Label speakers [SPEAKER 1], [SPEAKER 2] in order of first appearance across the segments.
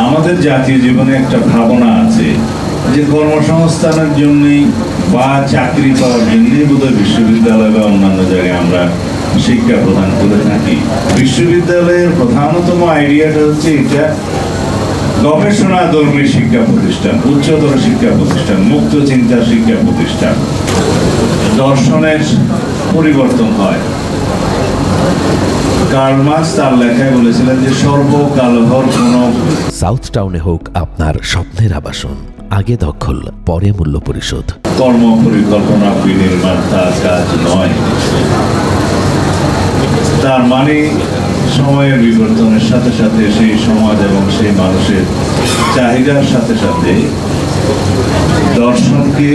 [SPEAKER 1] আমাদের জাতীয় জীবনে একটা ভাবনা আছে যে কর্মসংস্থানের জন্যই বা চাকরি পাওয়ার জন্যই বোধহয় বিশ্ববিদ্যালয় বা অন্যান্য জায়গায় আমরা শিক্ষা প্রদান করে থাকি। বিশ্ববিদ্যালয়ের প্রধানতম আইডিয়াটা হচ্ছে এটা গবেষণাধর্মী শিক্ষা প্রতিষ্ঠান, উচ্চতর শিক্ষা প্রতিষ্ঠান, মুক্ত চিন্তার শিক্ষা প্রতিষ্ঠান। দর্শনের পরিবর্তন হয়। কার্ল মার্কস তার লেখায় বলেছিলেন যে সর্বকালহর কোনো
[SPEAKER 2] সাউথ টাউনে হোক আপনার স্বপ্নের আবাসন, আগে দখল পরে মূল্য পরিশোধ।
[SPEAKER 1] কর্ম পরিকল্পনা বিনির্মাণ তার কাজ নয়। তার মানে সময়ের বিবর্তনের সাথে সাথে সেই সমাজ এবং সেই মানুষের চাহিদার সাথে সাথে দর্শনকে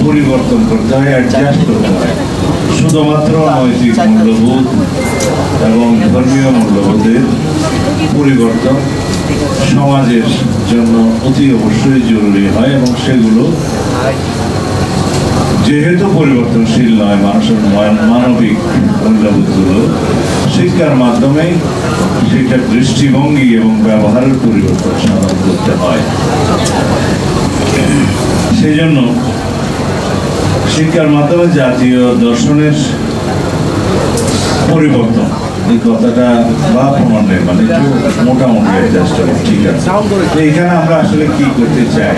[SPEAKER 1] পরিবর্তন করতে হয়, অ্যাডজাস্ট করতে হয়। শুধুমাত্র নৈতিক মূল্যবোধ এবং ধর্মীয় মূল্যবোধের পরিবর্তন সমাজের জন্য অতি অবশ্যই জরুরি হয় এবং সেগুলো যেহেতু পরিবর্তনশীল নয়, মানুষের মানবিক মূল্যবোধগুলো শিক্ষার মাধ্যমে সেটা দৃষ্টিভঙ্গি এবং ব্যবহারের পরিবর্তন সাধন করতে হয়। সেই জন্য শিক্ষার মাধ্যমে জাতীয় দর্শনের পরিবর্তন, এই কথাটা বা প্রমাণের মানে একটু মোটামুটি অ্যাডজাস্ট হবে, ঠিক আছে। এইখানে আমরা আসলে কি করতে চাই?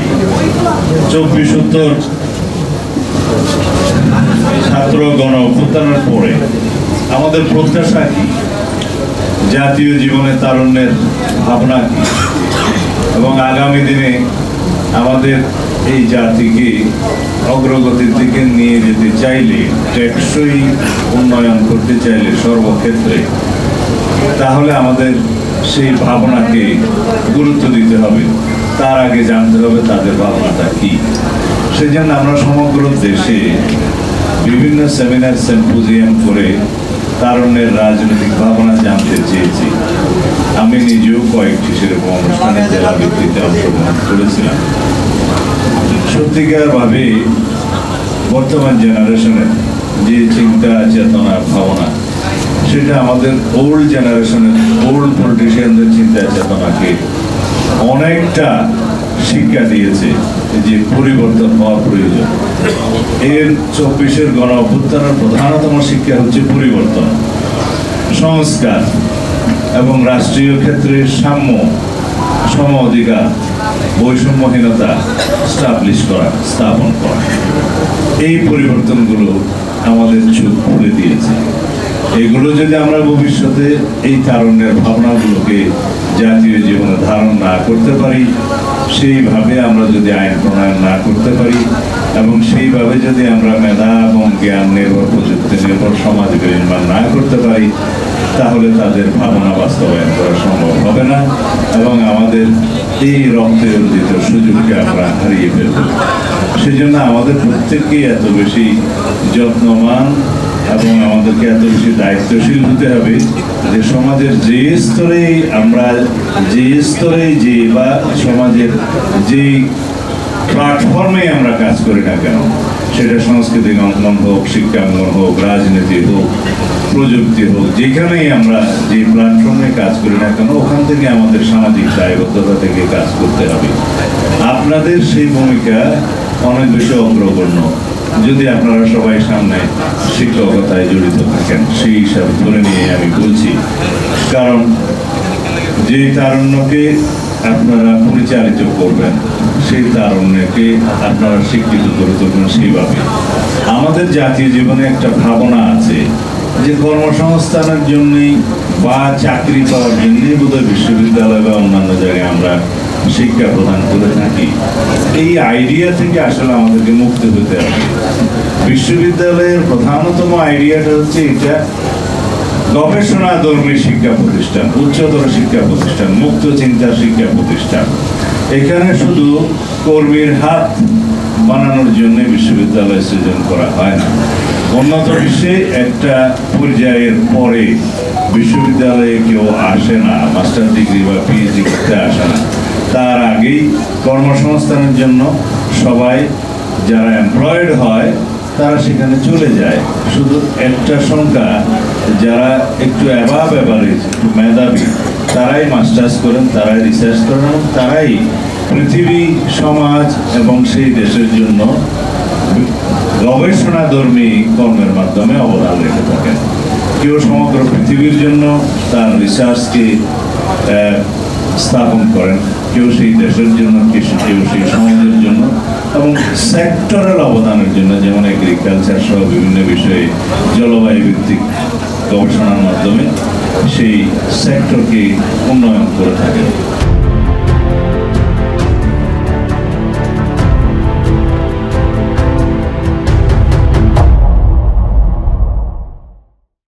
[SPEAKER 1] 24 ছাত্র গণ অভ্যুত্থানের পরে আমাদের প্রত্যাশা কি, জাতীয় জীবনে তারুণ্যের ভাবনা কি, এবং আগামী দিনে আমাদের এই জাতিকে অগ্রগতির দিকে নিয়ে যেতে চাইলে, টেকসই উন্নয়ন করতে চাইলে সর্বক্ষেত্রে, তাহলে আমাদের সেই ভাবনাকে গুরুত্ব দিতে হবে। তার আগে জানতে হবে তাদের ভাবনাটা কি। সেই জন্য আমরা সমগ্র দেশে বিভিন্ন সেমিনার সিম্পোজিয়াম করে তারুণ্যের রাজনৈতিক ভাবনা জানতে চেয়েছি। আমি নিজেও কয়েকটি সেরকম অনুষ্ঠানে জেলা ভিত্তিতে অংশগ্রহণ করেছিলাম। সত্যিকার ভাবে বর্তমান জেনারেশনের যে চিন্তা চেতনা ভাবনা, সেটা আমাদের ওল্ড জেনারেশনের ওল্ড পলিটিশিয়ানদের চিন্তা চেতনাকে অনেকটা শিক্ষা দিয়েছে যে পরিবর্তন হওয়া প্রয়োজন। এর 24 গণ অভ্যুত্থানের প্রধানতম শিক্ষা হচ্ছে পরিবর্তন, সংস্কার এবং রাষ্ট্রীয় ক্ষেত্রে সাম্য, সম অধিকার, বৈষম্যহীনতা স্থাপন করা। এই পরিবর্তনগুলো আমাদের চোখ খুলে দিয়েছে। এগুলো যদি আমরা ভবিষ্যতে এই তারুণ্যের ভাবনাগুলোকে জাতীয় জীবনে ধারণ না করতে পারি, সেইভাবে আমরা যদি আইন প্রণয়ন না করতে পারি এবং সেইভাবে যদি আমরা মেধা এবং জ্ঞান নির্ভর, প্রযুক্তি নির্ভর সমাজ নির্মাণ না করতে পারি, তাহলে তাদের ভাবনা বাস্তবায়ন করা সম্ভব হবে না এবং আমাদের এই রক্তে অর্জিত সুযোগকে আমরা হারিয়ে ফেলব। সেজন্য আমাদের প্রত্যেককেই এত বেশি যত্নবান এবং আমাদেরকে এত বেশি দায়িত্বশীল হতে হবে যে সমাজের যে স্তরেই আমরা যে বা সমাজের যে প্ল্যাটফর্মে আমরা কাজ করি না কেন, সেটা সাংস্কৃতিক অঙ্গন হোক, শিক্ষাঙ্গন হোক, রাজনীতি হোক, প্রযুক্তি হোক, যেখানেই আমরা যে প্ল্যাটফর্মে কাজ করি না কেন, ওখান থেকে আমাদের সামাজিক দায়বদ্ধতা থেকে কাজ করতে হবে। আপনাদের সেই ভূমিকা অনেক বেশি অগ্রগণ্য যদি আপনারা সবাই সামনে শিক্ষকতায় জড়িত থাকেন, সেই হিসাব ধরে নিয়ে আমি বলছি। কারণ যে তারুণ্যকে আপনারা পরিচালিত করবেন, সেই তারুণ্যকে আপনারা শিক্ষিত করে তুলবেন সেইভাবে। আমাদের জাতীয় জীবনে একটা ভাবনা আছে যে কর্মসংস্থানের জন্যই বা চাকরি পাওয়ার জন্যই বোধহয় বিশ্ববিদ্যালয় বা অন্যান্য জায়গায় আমরা শিক্ষা প্রদান করে থাকি। এই আইডিয়া থেকে আসলে আমাদেরকে মুক্তি হতে হবে। বিশ্ববিদ্যালয়ের প্রধানতম আইডিয়াটা হচ্ছে এটা গবেষণাধর্মী শিক্ষা প্রতিষ্ঠান, উচ্চতর শিক্ষা প্রতিষ্ঠান, মুক্ত চিন্তার শিক্ষা প্রতিষ্ঠান। এখানে শুধু কর্মীর হাত বানানোর জন্য বিশ্ববিদ্যালয় সৃজন করা হয় না। উন্নত বিশ্বে একটা পর্যায়ের পরে বিশ্ববিদ্যালয়ে কেউ আসে না, মাস্টার ডিগ্রি বা পিএইচডি করতে আসে না। তার আগেই কর্মসংস্থানের জন্য সবাই যারা এমপ্লয়েড হয় তারা সেখানে চলে যায়। শুধু একটা সংখ্যা যারা একটু অ্যাভাব এভারেজ, মেধাবী, তারাই মাস্টার্স করেন, তারাই রিসার্চ করেন এবং তারাই পৃথিবী, সমাজ এবং সেই দেশের জন্য গবেষণাধর্মী কর্মের মাধ্যমে অবদান রেখে থাকেন। কেউ সমগ্র পৃথিবীর জন্য তার রিসার্চকে স্থাপন করেন, কেউ সেই দেশের জন্য, কেউ সেই সমাজের জন্য এবং সেক্টরাল অবদানের জন্য, যেমন এগ্রিকালচার সহ বিভিন্ন বিষয়ে জলবায়ু ভিত্তিক গবেষণার মাধ্যমে সেই সেক্টরকে উন্নয়ন করে থাকেন।